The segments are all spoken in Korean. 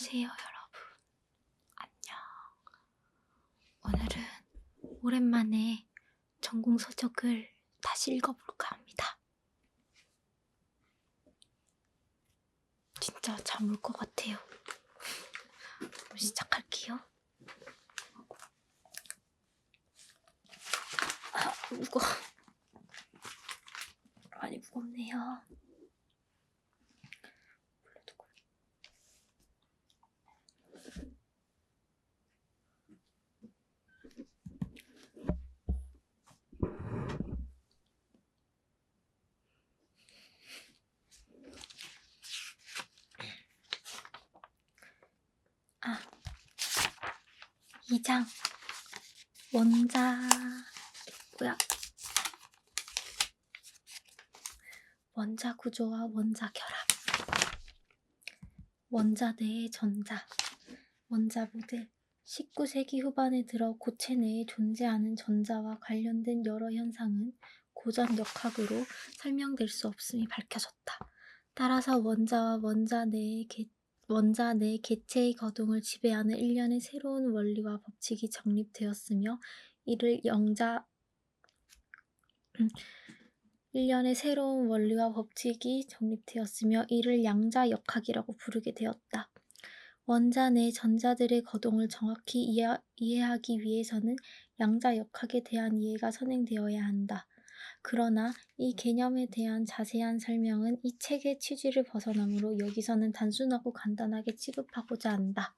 안녕하세요, 여러분. 안녕. 오늘은 오랜만에 전공 서적을 다시 읽어볼까 합니다. 진짜 잠 올 것 같아요. 그럼 시작할게요. 무거워. 많이 무겁네요. 아, 2장 원자 구조와 원자 결합. 원자 내의 전자. 원자 모델. 19세기 후반에 들어 고체 내에 존재하는 전자와 관련된 여러 현상은 고전 역학으로 설명될 수 없음이 밝혀졌다. 따라서 원자와 원자 내 개체의 거동을 지배하는 일련의 새로운 원리와 법칙이 정립되었으며 이를 양자 역학이라고 부르게 되었다. 원자 내 전자들의 거동을 정확히 이해하기 위해서는 양자 역학에 대한 이해가 선행되어야 한다. 그러나 이 개념에 대한 자세한 설명은 이 책의 취지를 벗어나므로 여기서는 단순하고 간단하게 취급하고자 한다.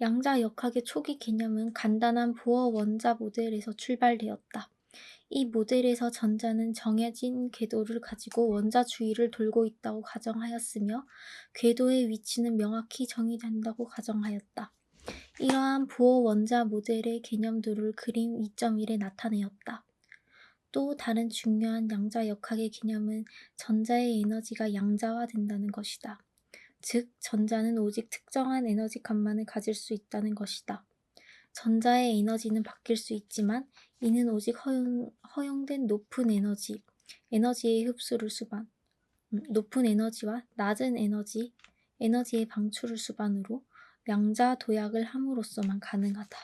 양자 역학의 초기 개념은 간단한 보어 원자 모델에서 출발되었다. 이 모델에서 전자는 정해진 궤도를 가지고 원자 주위를 돌고 있다고 가정하였으며 궤도의 위치는 명확히 정의된다고 가정하였다. 이러한 보어 원자 모델의 개념들을 그림 2.1에 나타내었다. 또 다른 중요한 양자 역학의 개념은 전자의 에너지가 양자화된다는 것이다. 즉, 전자는 오직 특정한 에너지 값만을 가질 수 있다는 것이다. 전자의 에너지는 바뀔 수 있지만 이는 오직 허용된 높은 에너지의 흡수를 높은 에너지와 낮은 에너지의 방출을 수반으로 양자 도약을 함으로써만 가능하다.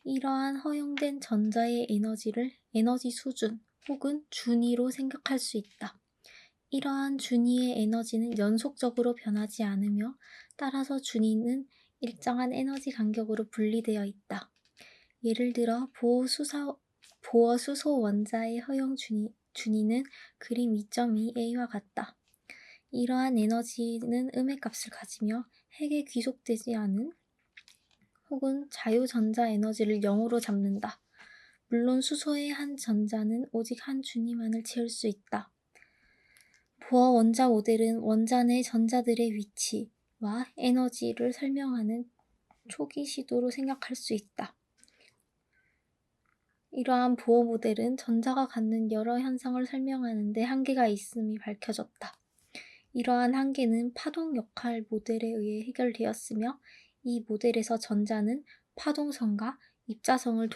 이러한 허용된 전자의 에너지를 에너지 수준 혹은 준위로 생각할 수 있다. 이러한 준위의 에너지는 연속적으로 변하지 않으며 따라서 준위는 일정한 에너지 간격으로 분리되어 있다. 예를 들어 보어 수소 원자의 허용 준위는 그림 2.2a와 같다. 이러한 에너지는 음의 값을 가지며 핵에 귀속되지 않은 혹은 자유전자 에너지를 0으로 잡는다. 물론 수소의 한 전자는 오직 한 준위만을 채울 수 있다. 보어 원자 모델은 원자 내 전자들의 위치와 에너지를 설명하는 초기 시도로 생각할 수 있다. 이러한 보어 모델은 전자가 갖는 여러 현상을 설명하는 데 한계가 있음이 밝혀졌다. 이러한 한계는 파동 역할 모델에 의해 해결되었으며 이 모델에서 전자는 파동성과 입자성을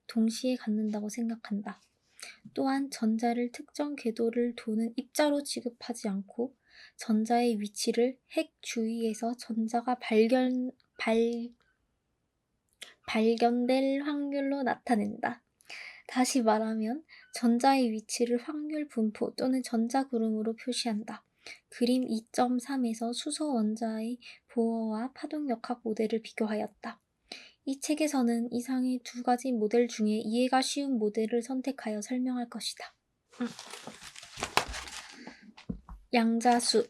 동시에 갖는다고 생각한다. 또한 전자를 특정 궤도를 도는 입자로 취급하지 않고 전자의 위치를 핵 주위에서 전자가 발견될 확률로 나타낸다. 다시 말하면 전자의 위치를 확률 분포 또는 전자구름으로 표시한다. 그림 2.3에서 수소 원자의 보어와 파동역학 모델을 비교하였다. 이 책에서는 이상의 두 가지 모델 중에 이해가 쉬운 모델을 선택하여 설명할 것이다. 양자수.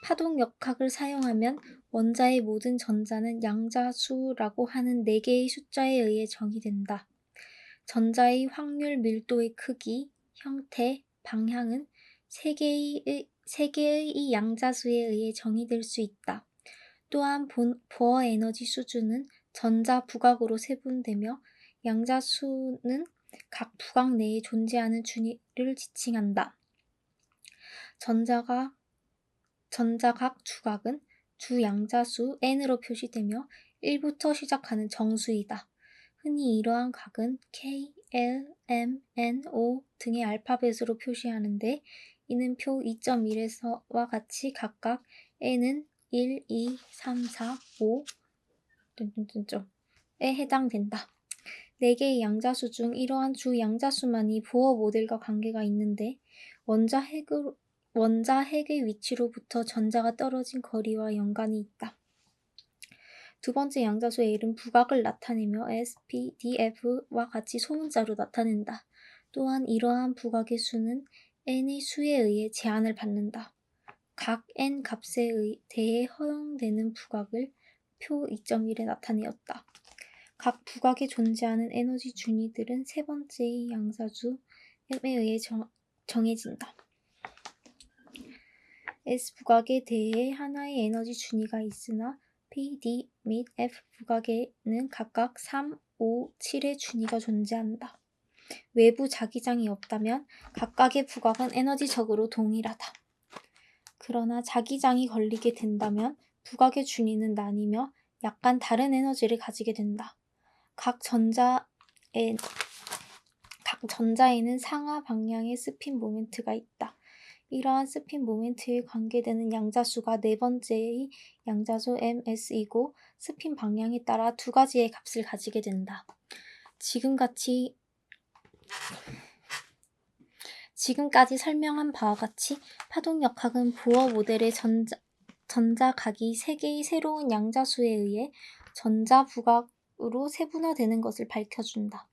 파동역학을 사용하면 원자의 모든 전자는 양자수라고 하는 4개의 숫자에 의해 정의된다. 전자의 확률 밀도의 크기, 형태, 방향은 3개의 이 양자수에 의해 정의될 수 있다. 또한 보어 에너지 수준은 전자 부각으로 세분되며 양자수는 각 부각 내에 존재하는 준위를 지칭한다. 전자각 주각은 주양자수 n으로 표시되며 1부터 시작하는 정수이다. 흔히 이러한 각은 K, L, M, N, O 등의 알파벳으로 표시하는데 이는 표 2.1에서와 같이 각각 N은 1, 2, 3, 4, 5 에 해당된다. 4개의 양자수 중 이러한 주 양자수만이 보어 모델과 관계가 있는데 원자 핵의 위치로부터 전자가 떨어진 거리와 연관이 있다. 두 번째 양자수 L은 부각을 나타내며 S, P, D, F와 같이 소문자로 나타낸다. 또한 이러한 부각의 수는 n의 수에 의해 제한을 받는다. 각 n 값에 대해 허용되는 부각을 표 2.1에 나타내었다. 각 부각에 존재하는 에너지 준위들은 세 번째의 양자수 M에 의해 정해진다. S 부각에 대해 하나의 에너지 준위가 있으나 P, D 및 F 부각에는 각각 3, 5, 7의 준위가 존재한다. 외부 자기장이 없다면 각각의 부각은 에너지적으로 동일하다. 그러나 자기장이 걸리게 된다면 부각의 준위는 나뉘며 약간 다른 에너지를 가지게 된다. 각 전자에는 상하 방향의 스핀 모멘트가 있다. 이러한 스핀 모멘트에 관계되는 양자수가 네 번째의 양자수 MS이고 스핀 방향에 따라 두 가지의 값을 가지게 된다. 지금까지 설명한 바와 같이 파동역학은 보어 모델의 전자각이 3개의 새로운 양자수에 의해 전자 부각으로 세분화되는 것을 밝혀준다.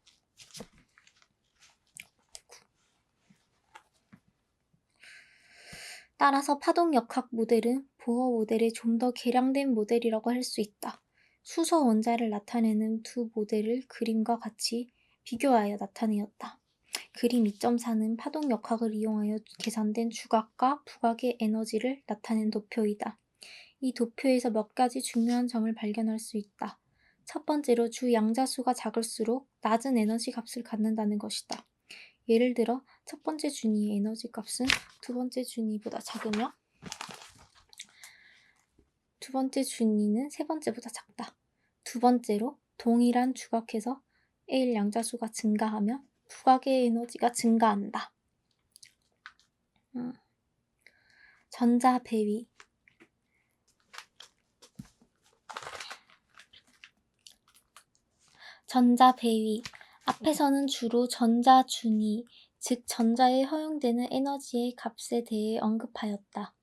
따라서 파동역학 모델은 보어 모델의 좀 더 개량된 모델이라고 할 수 있다. 수소 원자를 나타내는 두 모델을 그림과 같이 비교하여 나타내었다. 그림 2.4는 파동역학을 이용하여 계산된 주각과 부각의 에너지를 나타낸 도표이다. 이 도표에서 몇 가지 중요한 점을 발견할 수 있다. 첫 번째로 주 양자수가 작을수록 낮은 에너지 값을 갖는다는 것이다. 예를 들어 첫 번째 준위의 에너지 값은 두 번째 준위보다 작으며 두 번째 준위는 세 번째보다 작다. 두 번째로 동일한 주각에서 L 양자수가 증가하며 부각의 에너지가 증가한다. 전자 배위. 앞에서는 주로 전자 준위, 즉 전자에 허용되는 에너지의 값에 대해 언급하였다.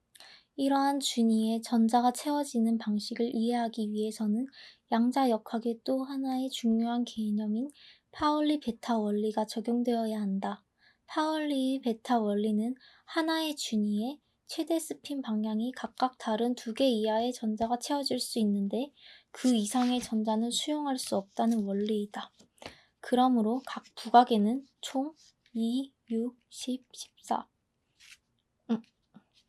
이러한 준위에 전자가 채워지는 방식을 이해하기 위해서는 양자역학의 또 하나의 중요한 개념인 파울리 베타 원리가 적용되어야 한다. 파울리의 베타 원리는 하나의 준위에 최대 스핀 방향이 각각 다른 2개 이하의 전자가 채워질 수 있는데 그 이상의 전자는 수용할 수 없다는 원리이다. 그러므로 각 부각에는 총 2, 6, 10, 14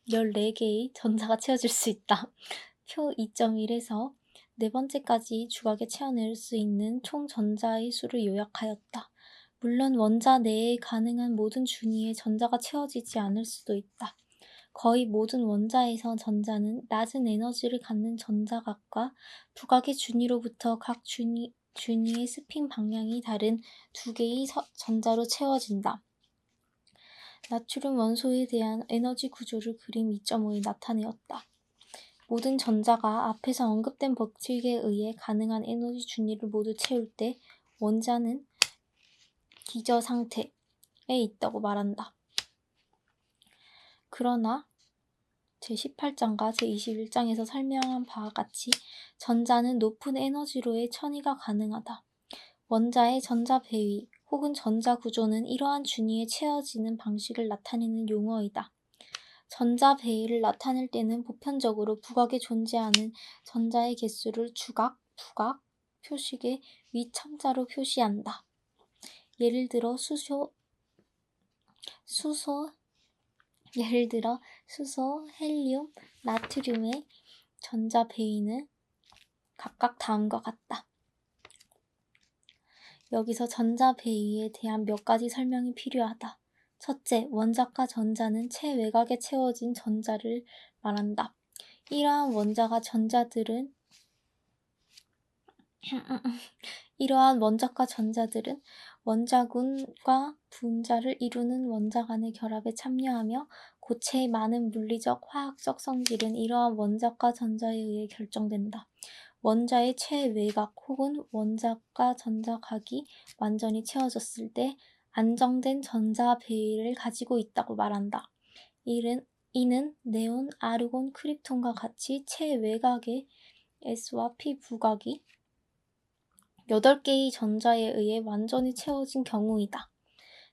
14개의 전자가 채워질 수 있다. 표 2.1에서 네 번째까지 주각에 채워낼 수 있는 총 전자의 수를 요약하였다. 물론 원자 내에 가능한 모든 준위에 전자가 채워지지 않을 수도 있다. 거의 모든 원자에서 전자는 낮은 에너지를 갖는 전자각과 부각의 준위로부터 각 준위의 스핀 방향이 다른 2개의 전자로 채워진다. 나트륨 원소에 대한 에너지 구조를 그림 2.5에 나타내었다. 모든 전자가 앞에서 언급된 법칙에 의해 가능한 에너지 준위를 모두 채울 때 원자는 기저 상태에 있다고 말한다. 그러나 제18장과 제21장에서 설명한 바와 같이 전자는 높은 에너지로의 천이가 가능하다. 원자의 전자 배위 혹은 전자 구조는 이러한 준위에 채워지는 방식을 나타내는 용어이다. 전자 배위를 나타낼 때는 보편적으로 부각에 존재하는 전자의 개수를 주각, 부각 표식의 위첨자로 표시한다. 예를 들어 수소, 헬륨, 나트륨의 전자 배위는 각각 다음과 같다. 여기서 전자 배위에 대한 몇 가지 설명이 필요하다. 첫째, 원자과 전자는 최외곽에 채워진 전자를 말한다. 이러한 원자과 전자들은 이러한 원자과 전자들은 원자군과 분자를 이루는 원자 간의 결합에 참여하며 고체의 많은 물리적, 화학적 성질은 이러한 원자과 전자에 의해 결정된다. 원자의 최외곽 혹은 원자과 전자각이 완전히 채워졌을 때 안정된 전자 배위를 가지고 있다고 말한다. 이는 네온, 아르곤, 크립톤과 같이 최외곽의 S와 P 부각이 8개의 전자에 의해 완전히 채워진 경우이다.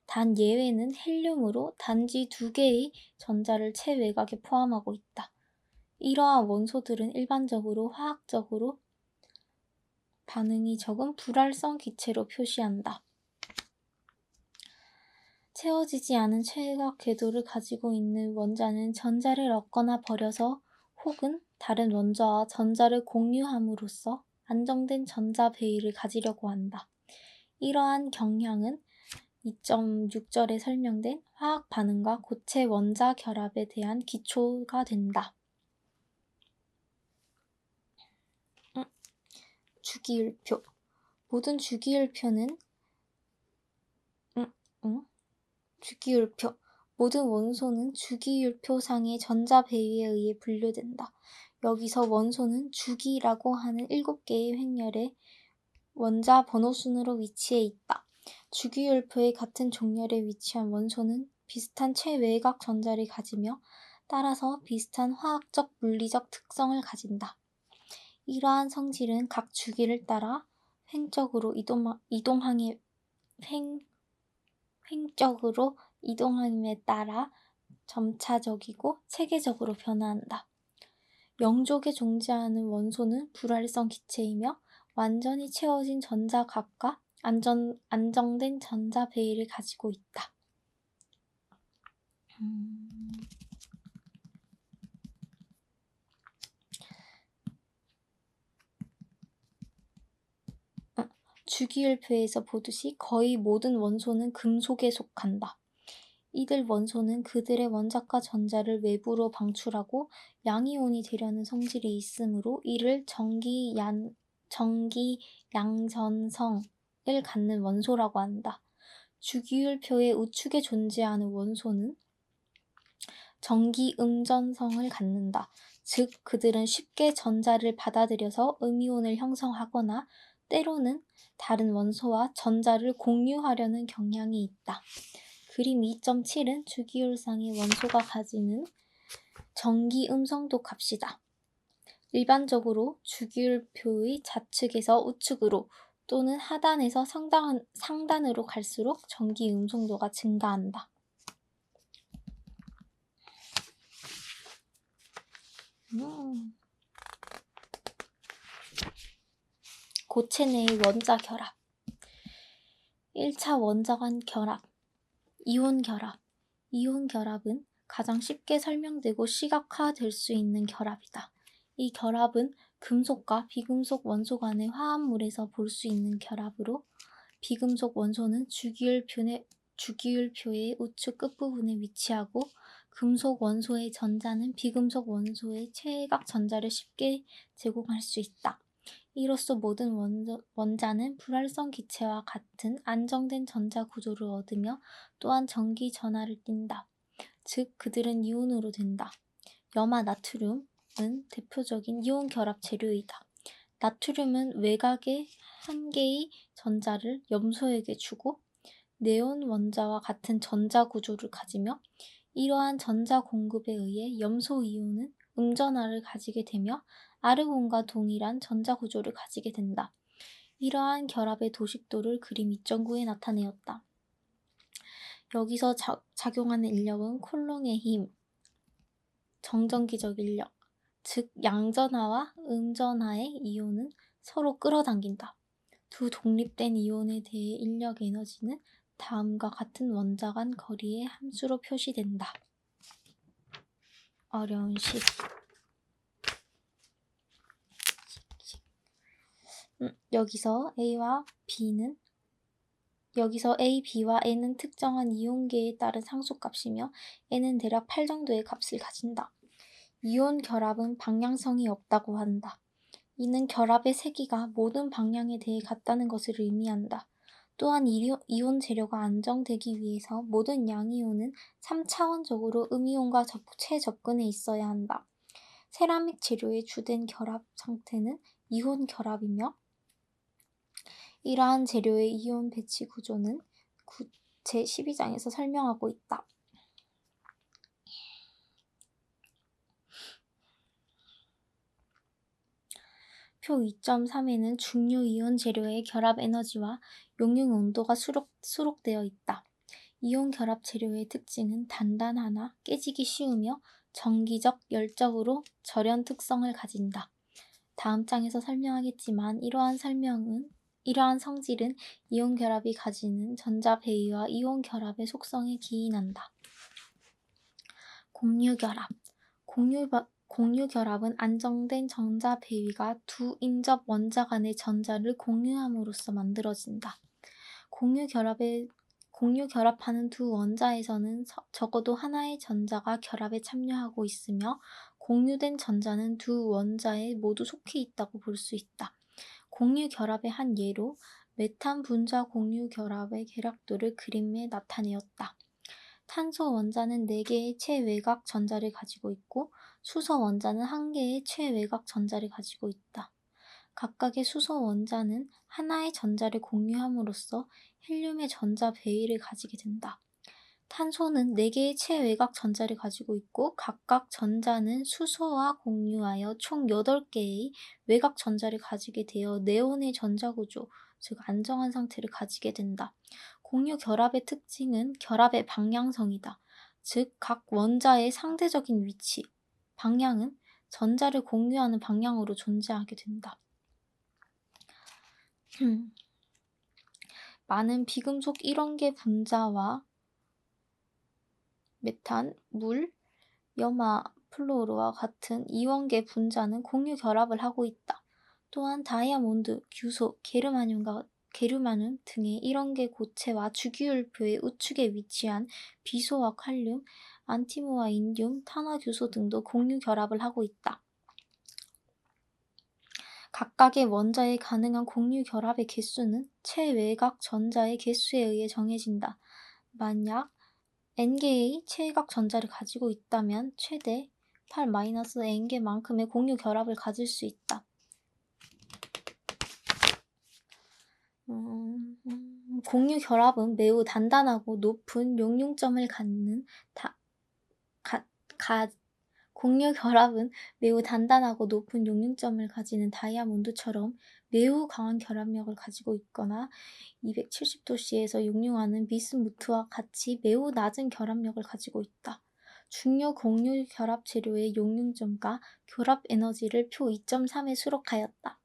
단 예외는 헬륨으로 단지 2개의 전자를 최외곽에 포함하고 있다. 이러한 원소들은 일반적으로 화학적으로 반응이 적은 불활성 기체로 표시한다. 채워지지 않은 최외곽 궤도를 가지고 있는 원자는 전자를 얻거나 버려서 혹은 다른 원자와 전자를 공유함으로써 안정된 전자 배위를 가지려고 한다. 이러한 경향은 2.6절에 설명된 화학 반응과 고체 원자 결합에 대한 기초가 된다. 주기율표. 모든 주기율표는 주기율표. 모든 원소는 주기율표상의 전자 배위에 의해 분류된다. 여기서 원소는 주기라고 하는 7개의 횡렬의 원자 번호순으로 위치해 있다. 주기율표의 같은 종렬에 위치한 원소는 비슷한 최외곽 전자를 가지며 따라서 비슷한 화학적 물리적 특성을 가진다. 이러한 성질은 각 주기를 따라 횡적으로 이동함에 따라 점차적이고 체계적으로 변화한다. 영족에 존재하는 원소는 불활성 기체이며 완전히 채워진 전자각과 안정된 전자 배위를 가지고 있다. 주기율표에서 보듯이 거의 모든 원소는 금속에 속한다. 이들 원소는 그들의 원자과 전자를 외부로 방출하고 양이온이 되려는 성질이 있으므로 이를 전기양전성을 갖는 원소라고 한다. 주기율표의 우측에 존재하는 원소는 전기음전성을 갖는다. 즉 그들은 쉽게 전자를 받아들여서 음이온을 형성하거나 때로는 다른 원소와 전자를 공유하려는 경향이 있다. 그림 2.7은 주기율상의 원소가 가지는 전기음성도 값이다. 일반적으로 주기율표의 좌측에서 우측으로 또는 하단에서 상단으로 갈수록 전기음성도가 증가한다. 고체 내의 원자 결합 1차 원자 간 결합 이온 결합. 이온 결합은 가장 쉽게 설명되고 시각화될 수 있는 결합이다. 이 결합은 금속과 비금속 원소 간의 화합물에서 볼 수 있는 결합으로 비금속 원소는 주기율표의 우측 끝부분에 위치하고 금속 원소의 전자는 비금속 원소의 최외곽 전자를 쉽게 제공할 수 있다. 이로써 모든 원자는 불활성 기체와 같은 안정된 전자 구조를 얻으며 또한 전기 전하를 띈다. 즉 그들은 이온으로 된다. 염화 나트륨은 대표적인 이온 결합 재료이다. 나트륨은 외곽의 한 개의 전자를 염소에게 주고 네온 원자와 같은 전자 구조를 가지며 이러한 전자 공급에 의해 염소 이온은 음전하를 가지게 되며 아르곤과 동일한 전자 구조를 가지게 된다. 이러한 결합의 도식도를 그림 2.9에 나타내었다. 여기서 작용하는 인력은 콜롱의 힘, 정전기적 인력, 즉 양전하와 음전하의 이온은 서로 끌어당긴다. 두 독립된 이온에 대해 인력 에너지는 다음과 같은 원자 간 거리의 함수로 표시된다. 어려운 식. 여기서 A, B와 N은 특정한 이온계에 따른 상수값이며 N은 대략 8 정도의 값을 가진다. 이온 결합은 방향성이 없다고 한다. 이는 결합의 세기가 모든 방향에 대해 같다는 것을 의미한다. 또한 이온 재료가 안정되기 위해서 모든 양이온은 3차원적으로 음이온과 최접근에 있어야 한다. 세라믹 재료의 주된 결합 상태는 이온 결합이며 이러한 재료의 이온 배치 구조는 제12장에서 설명하고 있다. 표 2.3에는 중류 이온 재료의 결합 에너지와 용융 온도가 수록되어 있다. 이온 결합 재료의 특징은 단단하나 깨지기 쉬우며 정기적, 열적으로 절연 특성을 가진다. 다음 장에서 설명하겠지만 이러한 성질은 이온 결합이 가지는 전자 배위와 이온 결합의 속성에 기인한다. 공유 결합. 공유 결합은 안정된 전자 배위가 두 인접 원자 간의 전자를 공유함으로써 만들어진다. 공유 결합하는 두 원자에서는 적어도 하나의 전자가 결합에 참여하고 있으며 공유된 전자는 두 원자에 모두 속해 있다고 볼 수 있다. 공유 결합의 한 예로 메탄 분자 공유 결합의 계략도를 그림에 나타내었다. 탄소 원자는 4개의 최외곽 전자를 가지고 있고 수소 원자는 1개의 최외곽 전자를 가지고 있다. 각각의 수소 원자는 하나의 전자를 공유함으로써 헬륨의 전자 배위를 가지게 된다. 탄소는 4개의 최외곽 전자를 가지고 있고 각각 전자는 수소와 공유하여 총 8개의 외곽 전자를 가지게 되어 네온의 전자구조, 즉 안정한 상태를 가지게 된다. 공유 결합의 특징은 결합의 방향성이다. 즉 각 원자의 상대적인 위치, 방향은 전자를 공유하는 방향으로 존재하게 된다. 많은 비금속 1원계 분자와 메탄, 물, 염화, 플루오르와 같은 이원계 분자는 공유 결합을 하고 있다. 또한 다이아몬드, 규소, 게르마늄 등의 1원계 고체와 주기율표의 우측에 위치한 비소와 칼륨, 안티모와 인듐, 탄화규소 등도 공유 결합을 하고 있다. 각각의 원자에 가능한 공유 결합의 개수는 최외곽 전자의 개수에 의해 정해진다. 만약 n개의 최외곽 전자를 가지고 있다면 최대 8-n개만큼의 공유 결합을 가질 수 있다. 공유 결합은 매우 단단하고 높은 용융점을 갖는 공유 결합은 매우 단단하고 높은 용융점을 가지는 다이아몬드처럼 매우 강한 결합력을 가지고 있거나 270도씨에서 용융하는 비스무트와 같이 매우 낮은 결합력을 가지고 있다. 중요 공유 결합 재료의 용융점과 결합 에너지를 표 2.3에 수록하였다.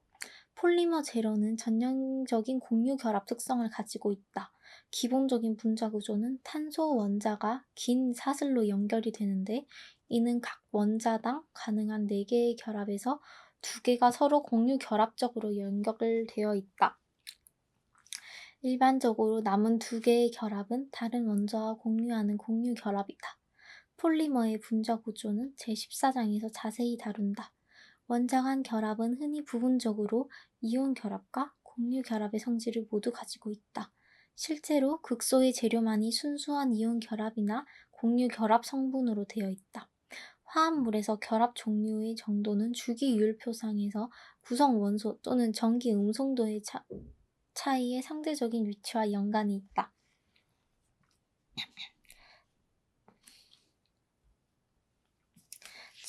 폴리머 재료는 전형적인 공유 결합 특성을 가지고 있다. 기본적인 분자 구조는 탄소 원자가 긴 사슬로 연결이 되는데 이는 각 원자당 가능한 4개의 결합에서 2개가 서로 공유 결합적으로 연결되어 있다. 일반적으로 남은 2개의 결합은 다른 원자와 공유하는 공유 결합이다. 폴리머의 분자 구조는 제14장에서 자세히 다룬다. 원자 간 결합은 흔히 부분적으로 이온 결합과 공유 결합의 성질을 모두 가지고 있다. 실제로 극소의 재료만이 순수한 이온 결합이나 공유 결합 성분으로 되어 있다. 화합물에서 결합 종류의 정도는 주기율표상에서 구성 원소 또는 전기 음성도의 차이의 상대적인 위치와 연관이 있다.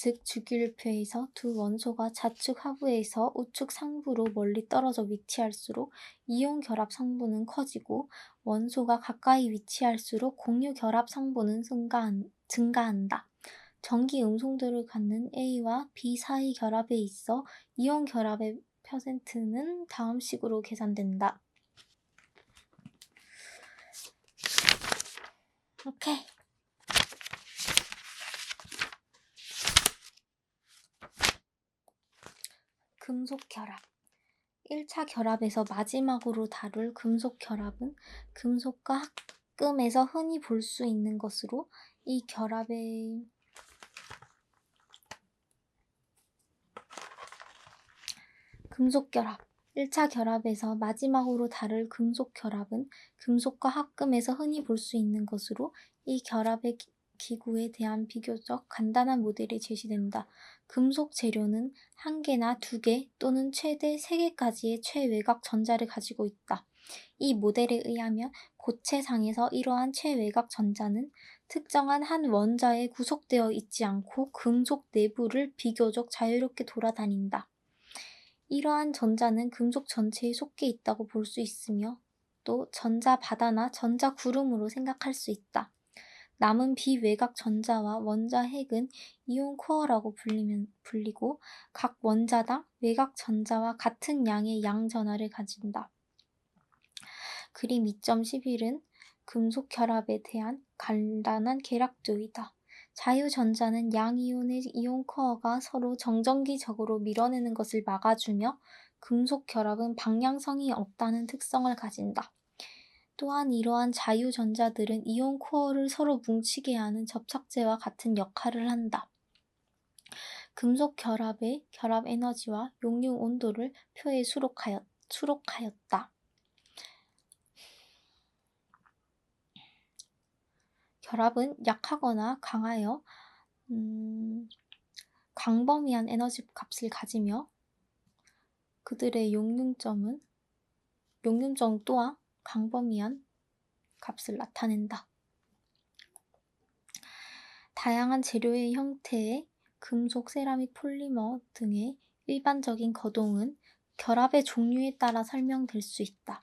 즉 주기율표에서 두 원소가 좌측 하부에서 우측 상부로 멀리 떨어져 위치할수록 이온 결합 성분은 커지고 원소가 가까이 위치할수록 공유 결합 성분은 증가한다. 전기 음성도를 갖는 A와 B 사이 결합에 있어 이온 결합의 퍼센트는 다음 식으로 계산된다. 오케이. 금속 결합. 1차 결합에서 마지막으로 다룰 금속 결합은 금속과 합금에서 흔히 볼 수 있는 것으로 이 결합의 금속 결합 1차 결합에서 마지막으로 다룰 금속 결합은 금속과 합금에서 흔히 볼 수 있는 것으로 이 결합의 기구에 대한 비교적 간단한 모델이 제시된다. 금속 재료는 1개나 2개 또는 최대 3개까지의 최외곽 전자를 가지고 있다. 이 모델에 의하면 고체상에서 이러한 최외곽 전자는 특정한 한 원자에 구속되어 있지 않고 금속 내부를 비교적 자유롭게 돌아다닌다. 이러한 전자는 금속 전체에 속해 있다고 볼 수 있으며 또 전자바다나 전자구름으로 생각할 수 있다. 남은 비외곽 전자와 원자 핵은 이온 코어라고 불리고 각 원자당 외곽 전자와 같은 양의 양전하를 가진다. 그림 2.11은 금속 결합에 대한 간단한 계략조이다. 자유전자는 양이온의 이온 코어가 서로 정전기적으로 밀어내는 것을 막아주며 금속 결합은 방향성이 없다는 특성을 가진다. 또한 이러한 자유전자들은 이온 코어를 서로 뭉치게 하는 접착제와 같은 역할을 한다. 금속 결합의 결합 에너지와 용융 온도를 표에 수록하였다. 결합은 약하거나 강하여 광범위한 에너지 값을 가지며 그들의 용융점 또한 광범위한 값을 나타낸다. 다양한 재료의 형태의 금속, 세라믹, 폴리머 등의 일반적인 거동은 결합의 종류에 따라 설명될 수 있다.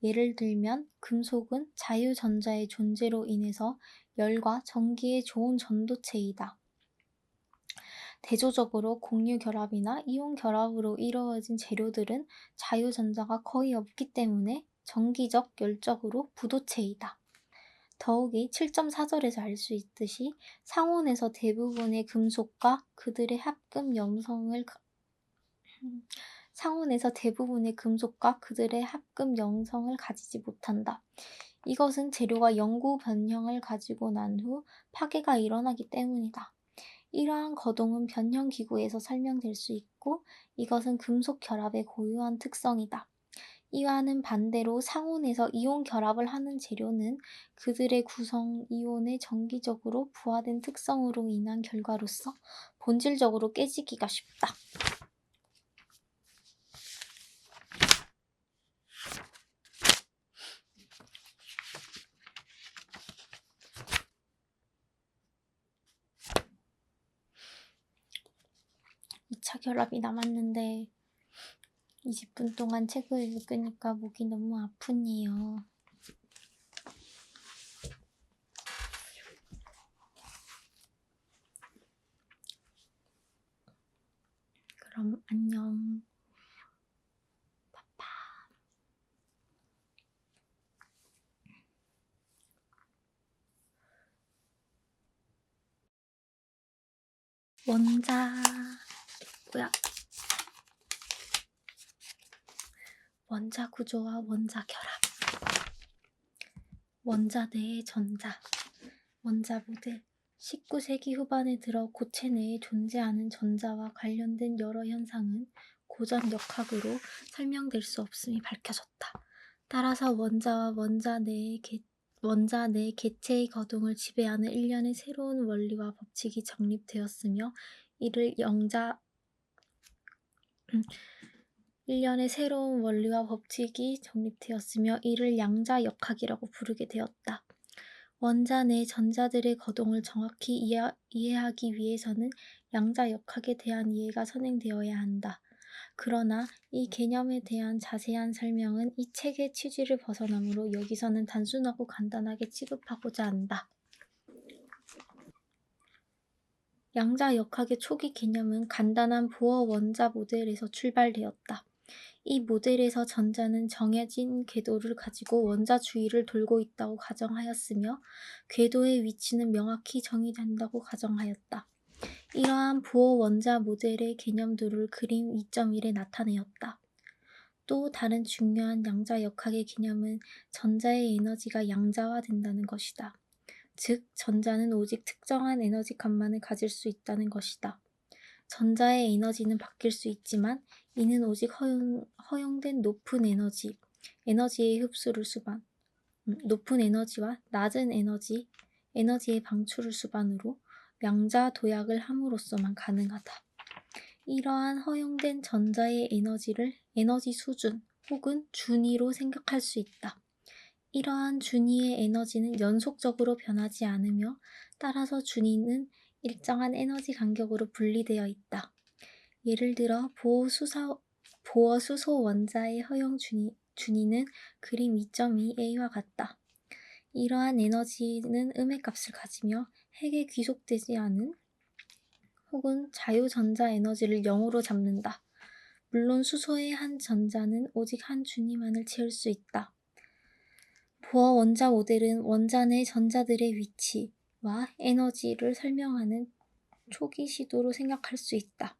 예를 들면 금속은 자유전자의 존재로 인해서 열과 전기의 좋은 전도체이다. 대조적으로 공유 결합이나 이온 결합으로 이루어진 재료들은 자유전자가 거의 없기 때문에 전기적 열적으로 부도체이다. 더욱이 7.4절에서 알 수 있듯이 상온에서 대부분의 금속과 그들의 합금 영성을 가지지 못한다. 이것은 재료가 영구 변형을 가지고 난 후 파괴가 일어나기 때문이다. 이러한 거동은 변형 기구에서 설명될 수 있고 이것은 금속 결합의 고유한 특성이다. 이와는 반대로 상온에서 이온 결합을 하는 재료는 그들의 구성 이온의 정기적으로 부하된 특성으로 인한 결과로서 본질적으로 깨지기가 쉽다. 이 차 결합이 남았는데 20분 동안 책을 읽으니까 목이 너무 아프네요. 그럼 안녕. 원자 구조와 원자 결합. 원자 내의 전자. 원자 모델. 19세기 후반에 들어 고체 내에 존재하는 전자와 관련된 여러 현상은 고전 역학으로 설명될 수 없음이 밝혀졌다. 따라서 원자와 원자 내 개체의 거동을 지배하는 일련의 새로운 원리와 법칙이 정립되었으며 이를 양자 역학이라고 부르게 되었다. 원자 내 전자들의 거동을 정확히 이해하기 위해서는 양자 역학에 대한 이해가 선행되어야 한다. 그러나 이 개념에 대한 자세한 설명은 이 책의 취지를 벗어나므로 여기서는 단순하고 간단하게 취급하고자 한다. 양자 역학의 초기 개념은 간단한 보어 원자 모델에서 출발되었다. 이 모델에서 전자는 정해진 궤도를 가지고 원자 주위를 돌고 있다고 가정하였으며 궤도의 위치는 명확히 정의된다고 가정하였다. 이러한 보어 원자 모델의 개념들을 그림 2.1에 나타내었다. 또 다른 중요한 양자 역학의 개념은 전자의 에너지가 양자화된다는 것이다. 즉, 전자는 오직 특정한 에너지 값만을 가질 수 있다는 것이다. 전자의 에너지는 바뀔 수 있지만 이는 오직 허용된 높은 에너지의 흡수를 높은 에너지와 낮은 에너지의 방출을 수반으로 양자 도약을 함으로써만 가능하다. 이러한 허용된 전자의 에너지를 에너지 수준 혹은 준위로 생각할 수 있다. 이러한 준위의 에너지는 연속적으로 변하지 않으며 따라서 준위는 일정한 에너지 간격으로 분리되어 있다. 예를 들어 보어 수소 원자의 허용 준위는 그림 2.2a와 같다. 이러한 에너지는 음의 값을 가지며 핵에 귀속되지 않은 혹은 자유전자 에너지를 0으로 잡는다. 물론 수소의 한 전자는 오직 한 준위만을 채울 수 있다. 보어 원자 모델은 원자 내 전자들의 위치와 에너지를 설명하는 초기 시도로 생각할 수 있다.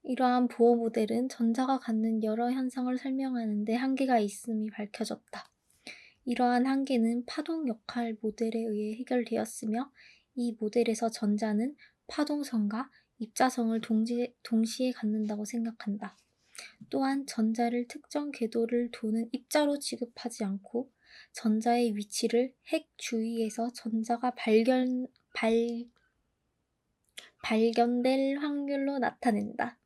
이러한 보어 모델은 전자가 갖는 여러 현상을 설명하는 데 한계가 있음이 밝혀졌다. 이러한 한계는 파동 역할 모델에 의해 해결되었으며 이 모델에서 전자는 파동성과 입자성을 동시에 갖는다고 생각한다. 또한 전자를 특정 궤도를 도는 입자로 취급하지 않고 전자의 위치를 핵 주위에서 전자가 발견될 확률로 나타낸다.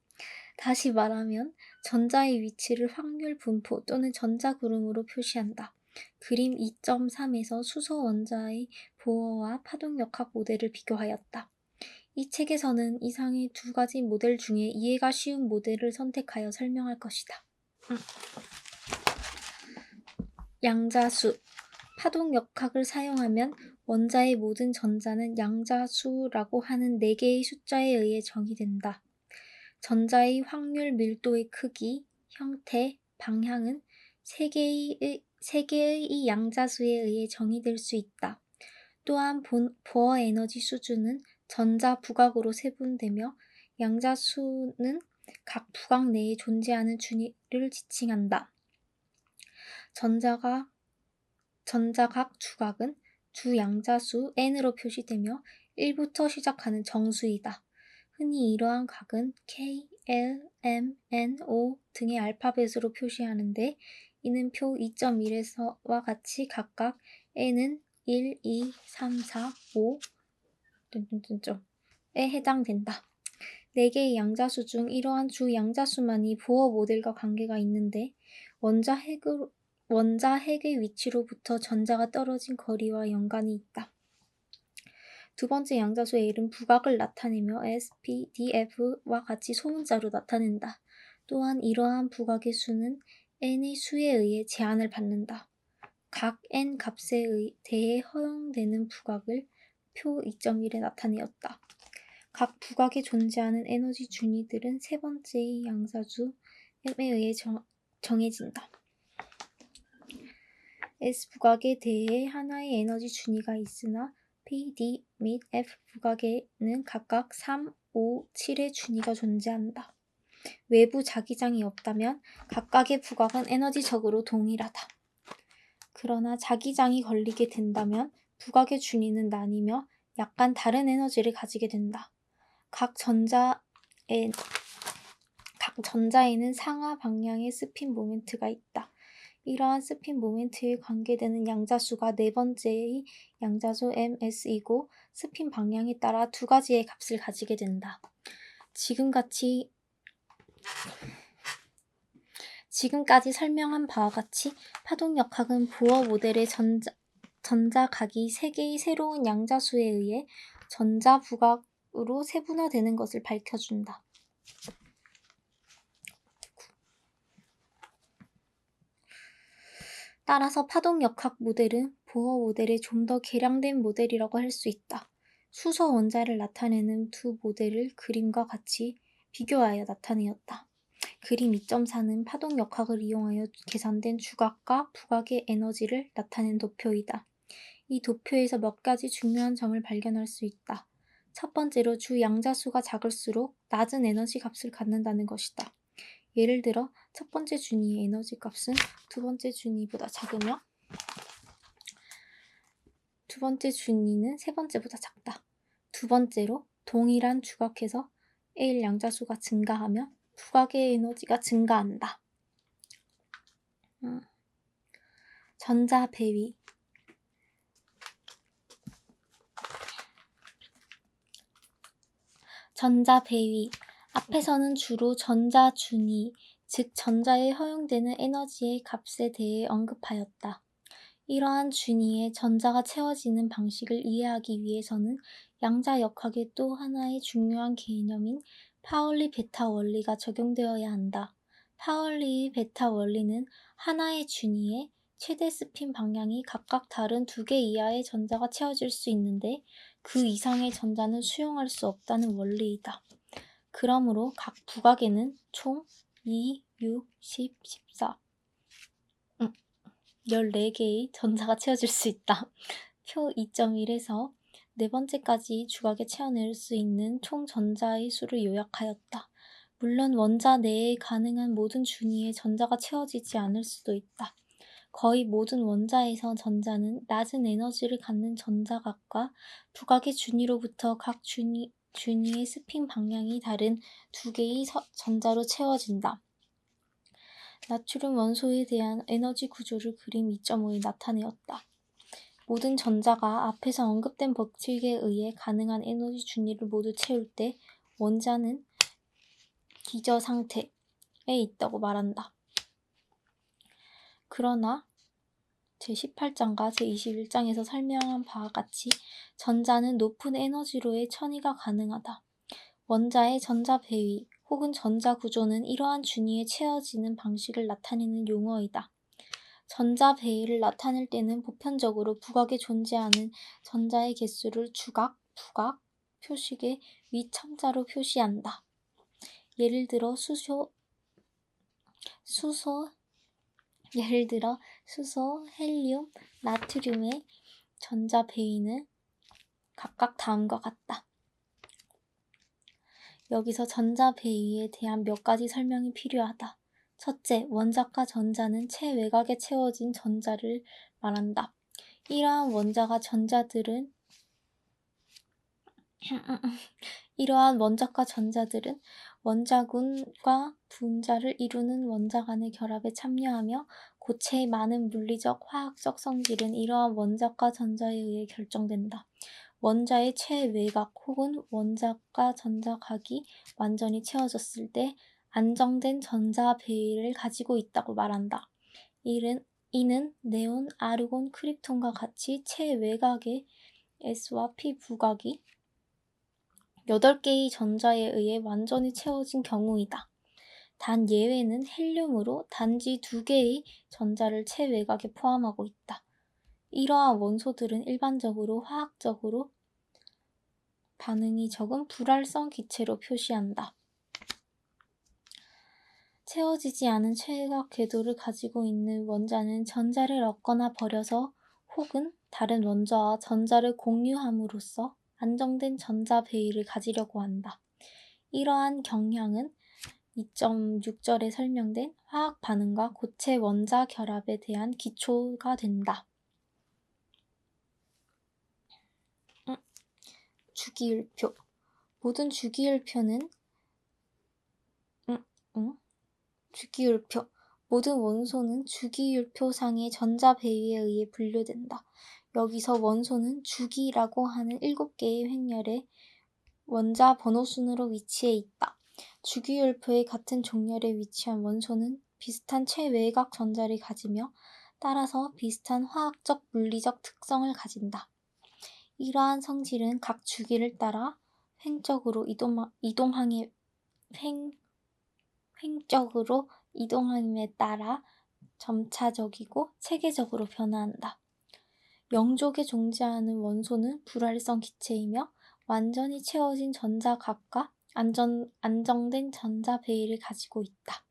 다시 말하면 전자의 위치를 확률 분포 또는 전자구름으로 표시한다. 그림 2.3에서 수소 원자의 보어와 파동역학 모델을 비교하였다. 이 책에서는 이상의 두 가지 모델 중에 이해가 쉬운 모델을 선택하여 설명할 것이다. 양자수. 파동역학을 사용하면 원자의 모든 전자는 양자수라고 하는 4개의 숫자에 의해 정의된다. 전자의 확률 밀도의 크기, 형태, 방향은 3개의 이 양자수에 의해 정의될 수 있다. 또한 보어 에너지 수준은 전자 부각으로 세분되며 양자수는 각 부각 내에 존재하는 준위를 지칭한다. 전자각 주각은 주양자수 n으로 표시되며 1부터 시작하는 정수이다. 흔히 이러한 각은 K, L, M, N, O 등의 알파벳으로 표시하는데 이는 표 2.1에서와 같이 각각 n은 1, 2, 3, 4, 5 에 해당된다. 4개의 양자수 중 이러한 주 양자수만이 보어 모델과 관계가 있는데 원자 핵의 위치로부터 전자가 떨어진 거리와 연관이 있다. 두 번째 양자수 L은 부각을 나타내며 S, P, D, F와 같이 소문자로 나타낸다. 또한 이러한 부각의 수는 n의 수에 의해 제한을 받는다. 각 n 값에 대해 허용되는 부각을 표 2.1에 나타내었다. 각 부각에 존재하는 에너지 준위들은 세 번째의 양자수 M에 의해 정해진다. S 부각에 대해 하나의 에너지 준위가 있으나 P, D 및 F 부각에는 각각 3, 5, 7의 준위가 존재한다. 외부 자기장이 없다면 각각의 부각은 에너지적으로 동일하다. 그러나 자기장이 걸리게 된다면 부각의 준위는 나뉘며 약간 다른 에너지를 가지게 된다. 각 전자에는 상하 방향의 스핀 모멘트가 있다. 이러한 스핀 모멘트에 관계되는 양자수가 네 번째의 양자수 MS이고 스핀 방향에 따라 두 가지의 값을 가지게 된다. 지금까지 설명한 바와 같이 파동역학은 보어 모델의 전자각이 3개의 새로운 양자수에 의해 전자 부각으로 세분화되는 것을 밝혀준다. 따라서 파동역학 모델은 보어 모델의 좀 더 개량된 모델이라고 할 수 있다. 수소 원자를 나타내는 두 모델을 그림과 같이 비교하여 나타내었다. 그림 2.4는 파동역학을 이용하여 계산된 주각과 부각의 에너지를 나타낸 도표이다. 이 도표에서 몇 가지 중요한 점을 발견할 수 있다. 첫 번째로 주 양자수가 작을수록 낮은 에너지 값을 갖는다는 것이다. 예를 들어 첫 번째 준위의 에너지 값은 두 번째 준위보다 작으며 두 번째 준위는 세 번째보다 작다. 두 번째로 동일한 주각에서 L 양자수가 증가하며 부각의 에너지가 증가한다. 전자 배위. 전자 배위. 앞에서는 주로 전자 준위, 즉 전자에 허용되는 에너지의 값에 대해 언급하였다. 이러한 준위에 전자가 채워지는 방식을 이해하기 위해서는 양자역학의 또 하나의 중요한 개념인 파울리 베타 원리가 적용되어야 한다. 파울리의 베타 원리는 하나의 준위에 최대 스핀 방향이 각각 다른 2개 이하의 전자가 채워질 수 있는데 그 이상의 전자는 수용할 수 없다는 원리이다. 그러므로 각 부각에는 총 2, 6, 10, 14 14개의 전자가 채워질 수 있다. 표 2.1에서 네 번째까지 주각에 채워낼 수 있는 총 전자의 수를 요약하였다. 물론 원자 내에 가능한 모든 준위에 전자가 채워지지 않을 수도 있다. 거의 모든 원자에서 전자는 낮은 에너지를 갖는 전자각과 부각의 준위로부터 각 준위의 스핀 방향이 다른 2개의 전자로 채워진다. 나트륨 원소에 대한 에너지 구조를 그림 2.5에 나타내었다. 모든 전자가 앞에서 언급된 법칙에 의해 가능한 에너지 준위를 모두 채울 때 원자는 기저 상태에 있다고 말한다. 그러나 제18장과 제21장에서 설명한 바와 같이 전자는 높은 에너지로의 천이가 가능하다. 원자의 전자 배위 혹은 전자 구조는 이러한 준위에 채워지는 방식을 나타내는 용어이다. 전자 배위를 나타낼 때는 보편적으로 부각에 존재하는 전자의 개수를 주각, 부각 표식의 위첨자로 표시한다. 예를 들어 수소, 헬륨, 나트륨의 전자 배위는 각각 다음과 같다. 여기서 전자 배위에 대한 몇 가지 설명이 필요하다. 첫째, 원자과 전자는 체외곽에 채워진 전자를 말한다. 이러한 원자과 전자들은 원자군과 분자를 이루는 원자 간의 결합에 참여하며 고체의 많은 물리적, 화학적 성질은 이러한 원자과 전자에 의해 결정된다. 원자의 체외곽 혹은 원자과 전자각이 완전히 채워졌을 때 안정된 전자 배위를 가지고 있다고 말한다. 이는 네온, 아르곤, 크립톤과 같이 체외곽의 S와 P 부각이 8개의 전자에 의해 완전히 채워진 경우이다. 단 예외는 헬륨으로 단지 2개의 전자를 체외곽에 포함하고 있다. 이러한 원소들은 일반적으로 화학적으로 반응이 적은 불활성 기체로 표시한다. 채워지지 않은 최외곽 궤도를 가지고 있는 원자는 전자를 얻거나 버려서 혹은 다른 원자와 전자를 공유함으로써 안정된 전자 배위를 가지려고 한다. 이러한 경향은 2.6절에 설명된 화학 반응과 고체 원자 결합에 대한 기초가 된다. 주기율표. 모든 모든 원소는 주기율표상의 전자 배위에 의해 분류된다. 여기서 원소는 주기라고 하는 7개의 횡렬의 원자 번호순으로 위치해 있다. 주기율표의 같은 종렬에 위치한 원소는 비슷한 최외곽 전자를 가지며 따라서 비슷한 화학적, 물리적 특성을 가진다. 이러한 성질은 각 주기를 따라 횡적으로 이동함에 따라 점차적이고 체계적으로 변화한다. 영족에 존재하는 원소는 불활성 기체이며 완전히 채워진 전자각과 안정된 전자 배위를 가지고 있다.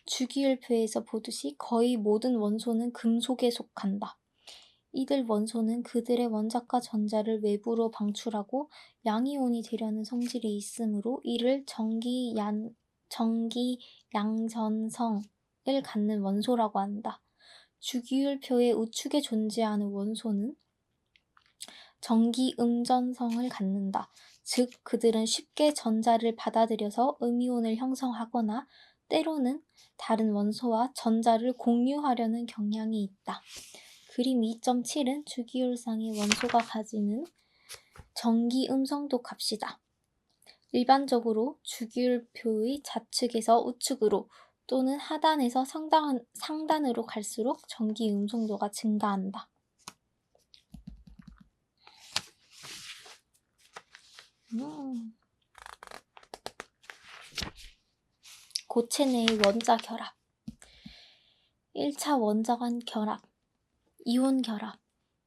주기율표에서 보듯이 거의 모든 원소는 금속에 속한다. 이들 원소는 그들의 원자과 전자를 외부로 방출하고 양이온이 되려는 성질이 있으므로 이를 전기 양전성을 갖는 원소라고 한다. 주기율표의 우측에 존재하는 원소는 전기 음전성을 갖는다. 즉 그들은 쉽게 전자를 받아들여서 음이온을 형성하거나 때로는 다른 원소와 전자를 공유하려는 경향이 있다. 그림 2.7은 주기율상의 원소가 가지는 전기 음성도 값이다. 일반적으로 주기율표의 좌측에서 우측으로 또는 하단에서 상단으로 갈수록 전기 음성도가 증가한다. 고체 내의 원자 결합 1차 원자 간 결합 이온 결합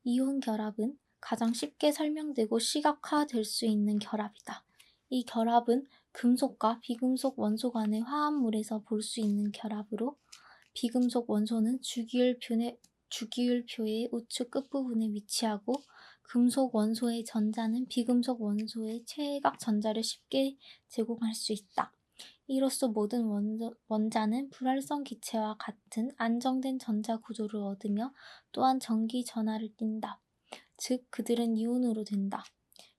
이온 결합은 가장 쉽게 설명되고 시각화될 수 있는 결합이다. 이 결합은 금속과 비금속 원소 간의 화합물에서 볼 수 있는 결합으로 비금속 원소는 주기율표의 우측 끝부분에 위치하고 금속 원소의 전자는 비금속 원소의 최외곽 전자를 쉽게 제공할 수 있다. 이로써 모든 원자는 불활성 기체와 같은 안정된 전자 구조를 얻으며 또한 전기 전하를 띈다. 즉 그들은 이온으로 된다.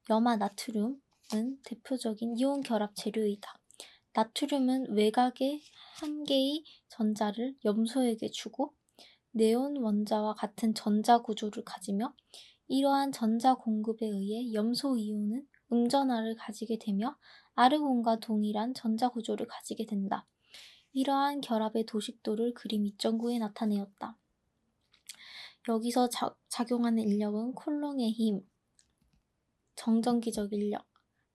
염화 나트륨은 대표적인 이온 결합 재료이다. 나트륨은 외곽의 한 개의 전자를 염소에게 주고 네온 원자와 같은 전자 구조를 가지며 이러한 전자 공급에 의해 염소 이온은 음전하를 가지게 되며 아르곤과 동일한 전자 구조를 가지게 된다. 이러한 결합의 도식도를 그림 2.9에 나타내었다. 여기서 작용하는 인력은 콜롱의 힘, 정전기적 인력,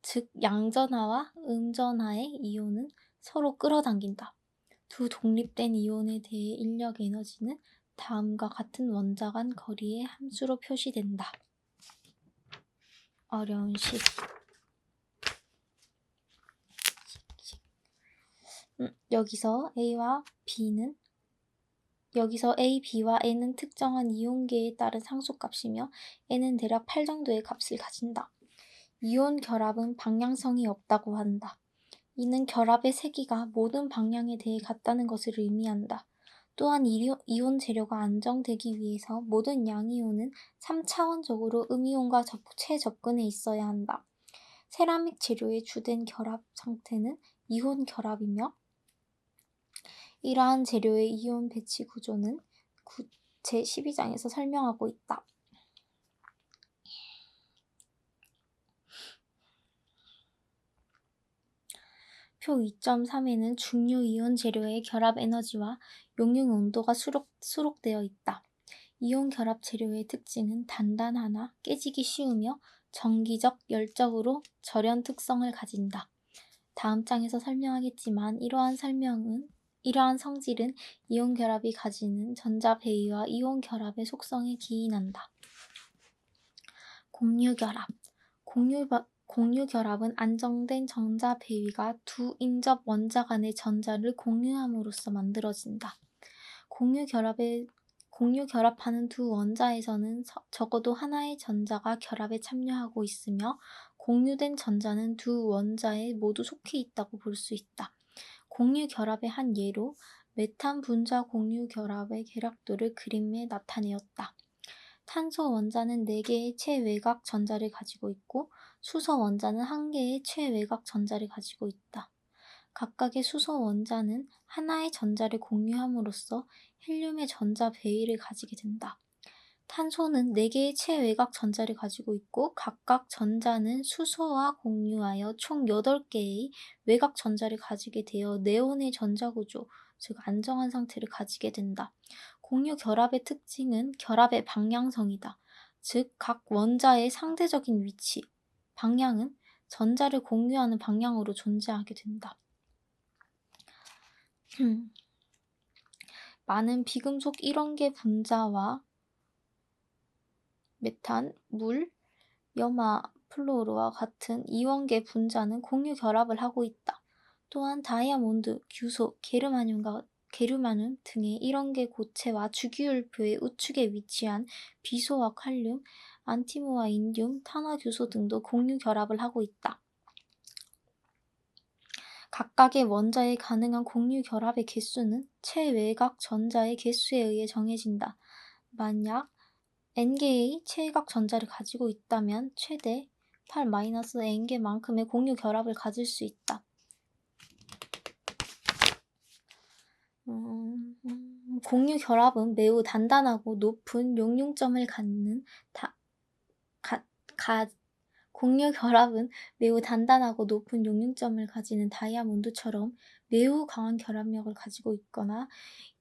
즉 양전하와 음전하의 이온은 서로 끌어당긴다. 두 독립된 이온에 대해 인력 에너지는 다음과 같은 원자 간 거리의 함수로 표시된다. 어려운 식. 여기서 A, B와 N은 특정한 이온계에 따른 상수값이며 N은 대략 8 정도의 값을 가진다. 이온 결합은 방향성이 없다고 한다. 이는 결합의 세기가 모든 방향에 대해 같다는 것을 의미한다. 또한 이온 재료가 안정되기 위해서 모든 양이온은 3차원적으로 음이온과 최접근해 있어야 한다. 세라믹 재료의 주된 결합 상태는 이온 결합이며 이러한 재료의 이온 배치 구조는 제12장에서 설명하고 있다. 표 2.3에는 중류 이온 재료의 결합 에너지와 용융 온도가 수록되어 있다. 이온 결합 재료의 특징은 단단하나 깨지기 쉬우며 정기적, 열적으로 절연 특성을 가진다. 다음 장에서 설명하겠지만 이러한 성질은 이온 결합이 가지는 전자 배위와 이온 결합의 속성에 기인한다. 공유 결합 공유 결합은 안정된 전자 배위가 두 인접 원자 간의 전자를 공유함으로써 만들어진다. 공유 결합하는 두 원자에서는 적어도 하나의 전자가 결합에 참여하고 있으며 공유된 전자는 두 원자에 모두 속해 있다고 볼 수 있다. 공유 결합의 한 예로 메탄 분자 공유 결합의 계략도를 그림에 나타내었다. 탄소 원자는 4개의 최외곽 전자를 가지고 있고 수소 원자는 1개의 최외곽 전자를 가지고 있다. 각각의 수소 원자는 하나의 전자를 공유함으로써 헬륨의 전자 배위를 가지게 된다. 탄소는 4개의 최외곽 전자를 가지고 있고 각각 전자는 수소와 공유하여 총 8개의 외곽 전자를 가지게 되어 네온의 전자 구조, 즉 안정한 상태를 가지게 된다. 공유 결합의 특징은 결합의 방향성이다. 즉 각 원자의 상대적인 위치, 방향은 전자를 공유하는 방향으로 존재하게 된다. 많은 비금속 1원계 분자와 메탄, 물, 염화, 플로르와 같은 이원계 분자는 공유 결합을 하고 있다. 또한 다이아몬드, 규소, 게르마늄 등의 1원계 고체와 주기율표의 우측에 위치한 비소와 칼륨, 안티모와 인듐, 탄화규소 등도 공유 결합을 하고 있다. 각각의 원자에 가능한 공유 결합의 개수는 체외곽 전자의 개수에 의해 정해진다. 만약 n개의 체외곽 전자를 가지고 있다면 최대 8-n개만큼의 공유 결합을 가질 수 있다. 공유 결합은 매우 단단하고 높은 용융점을 갖는 공유 결합은 매우 단단하고 높은 용융점을 가지는 다이아몬드처럼 매우 강한 결합력을 가지고 있거나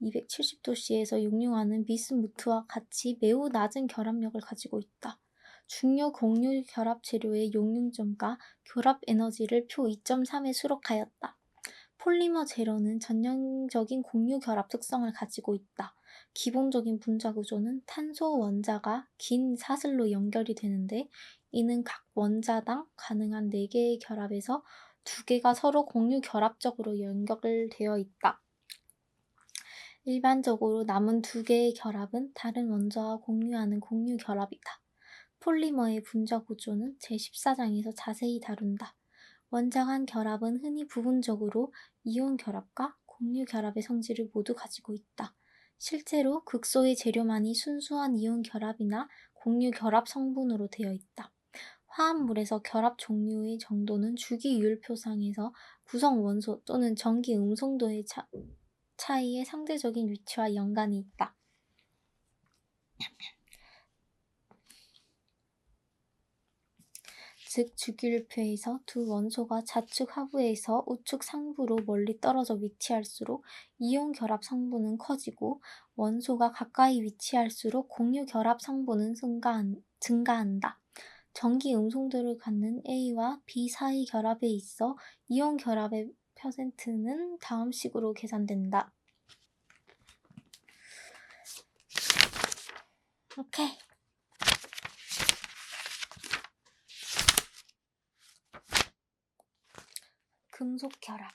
270도씨에서 용융하는 비스무트와 같이 매우 낮은 결합력을 가지고 있다. 중요 공유 결합 재료의 용융점과 결합 에너지를 표 2.3에 수록하였다. 폴리머 재료는 전형적인 공유 결합 특성을 가지고 있다. 기본적인 분자 구조는 탄소 원자가 긴 사슬로 연결이 되는데 이는 각 원자당 가능한 4개의 결합에서 2개가 서로 공유 결합적으로 연결되어 있다. 일반적으로 남은 2개의 결합은 다른 원자와 공유하는 공유 결합이다. 폴리머의 분자 구조는 제14장에서 자세히 다룬다. 원자 간 결합은 흔히 부분적으로 이온 결합과 공유 결합의 성질을 모두 가지고 있다. 실제로 극소의 재료만이 순수한 이온 결합이나 공유 결합 성분으로 되어 있다. 화합물에서 결합 종류의 정도는 주기율표상에서 구성 원소 또는 전기 음성도의 차이의 상대적인 위치와 연관이 있다. 즉 주기율표에서 두 원소가 좌측 하부에서 우측 상부로 멀리 떨어져 위치할수록 이온 결합 성분은 커지고 원소가 가까이 위치할수록 공유 결합 성분은 증가한다. 전기 음성도를 갖는 A와 B 사이 결합에 있어 이온 결합의 퍼센트는 다음 식으로 계산된다. 오케이. 금속 결합.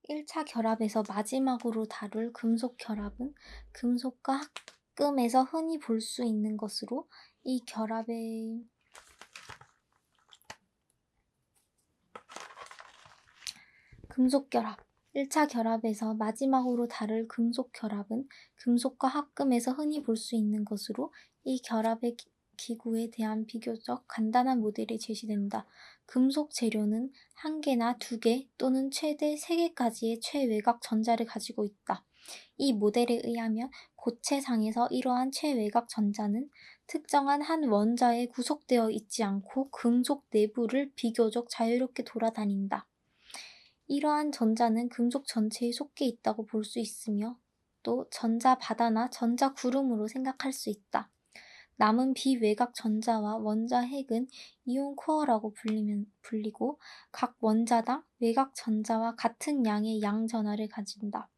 1차 결합에서 마지막으로 다룰 금속 결합은 금속과 합금에서 흔히 볼 수 있는 것으로 이 결합의 금속 결합 1차 결합에서 마지막으로 다룰 금속 결합은 금속과 합금에서 흔히 볼 수 있는 것으로 이 결합의 기구에 대한 비교적 간단한 모델이 제시된다. 금속 재료는 1개나 2개 또는 최대 3개까지의 최외곽 전자를 가지고 있다. 이 모델에 의하면 고체상에서 이러한 최외곽 전자는 특정한 한 원자에 구속되어 있지 않고 금속 내부를 비교적 자유롭게 돌아다닌다. 이러한 전자는 금속 전체에 속해 있다고 볼 수 있으며 또 전자 바다나 전자 구름으로 생각할 수 있다. 남은 비외곽 전자와 원자 핵은 이온 코어라고 불리고 각 원자당 외곽 전자와 같은 양의 양 전하를 가진다.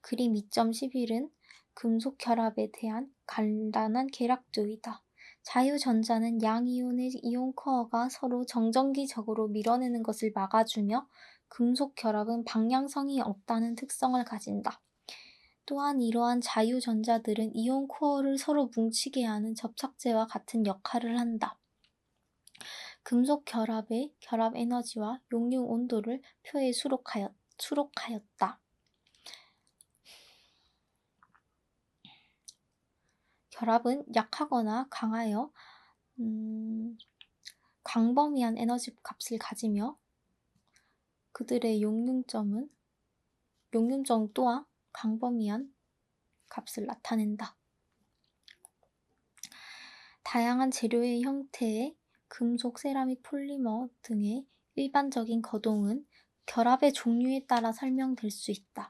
그림 2.11은 금속 결합에 대한 간단한 계략조이다. 자유전자는 양이온의 이온 코어가 서로 정전기적으로 밀어내는 것을 막아주며 금속 결합은 방향성이 없다는 특성을 가진다. 또한 이러한 자유전자들은 이온 코어를 서로 뭉치게 하는 접착제와 같은 역할을 한다. 금속 결합의 결합 에너지와 용융 온도를 표에 수록하였다. 결합은 약하거나 강하여 광범위한 에너지 값을 가지며 그들의 용융점 또한 광범위한 값을 나타낸다. 다양한 재료의 형태의 금속, 세라믹, 폴리머 등의 일반적인 거동은 결합의 종류에 따라 설명될 수 있다.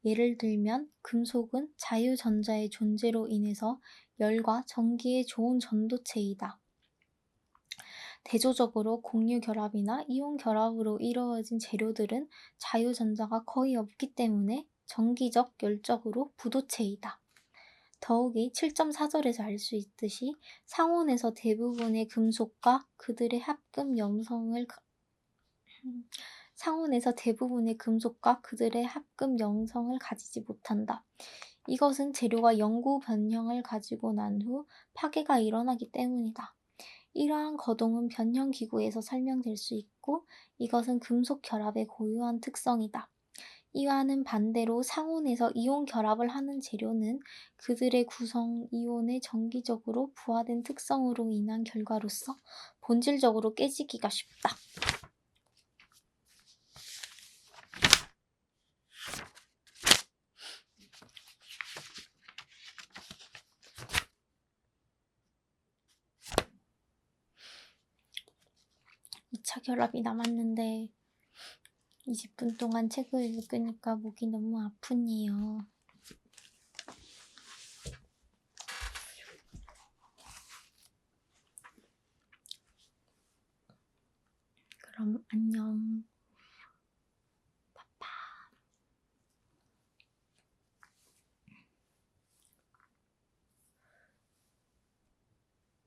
예를 들면 금속은 자유전자의 존재로 인해서 열과 전기의 좋은 전도체이다. 대조적으로 공유 결합이나 이온 결합으로 이루어진 재료들은 자유전자가 거의 없기 때문에 전기적 열적으로 부도체이다. 더욱이 7.4절에서 알 수 있듯이 상온에서 대부분의 금속과 그들의 합금 영성을 가지지 못한다. 이것은 재료가 영구 변형을 가지고 난 후 파괴가 일어나기 때문이다. 이러한 거동은 변형 기구에서 설명될 수 있고 있고 이것은 금속 결합의 고유한 특성이다. 이와는 반대로 상온에서 이온 결합을 하는 재료는 그들의 구성 이온의 정기적으로 부하된 특성으로 인한 결과로서 본질적으로 깨지기가 쉽다. 이 차 결합이 남았는데 20분 동안 책을 읽으니까 목이 너무 아프네요. 그럼 안녕.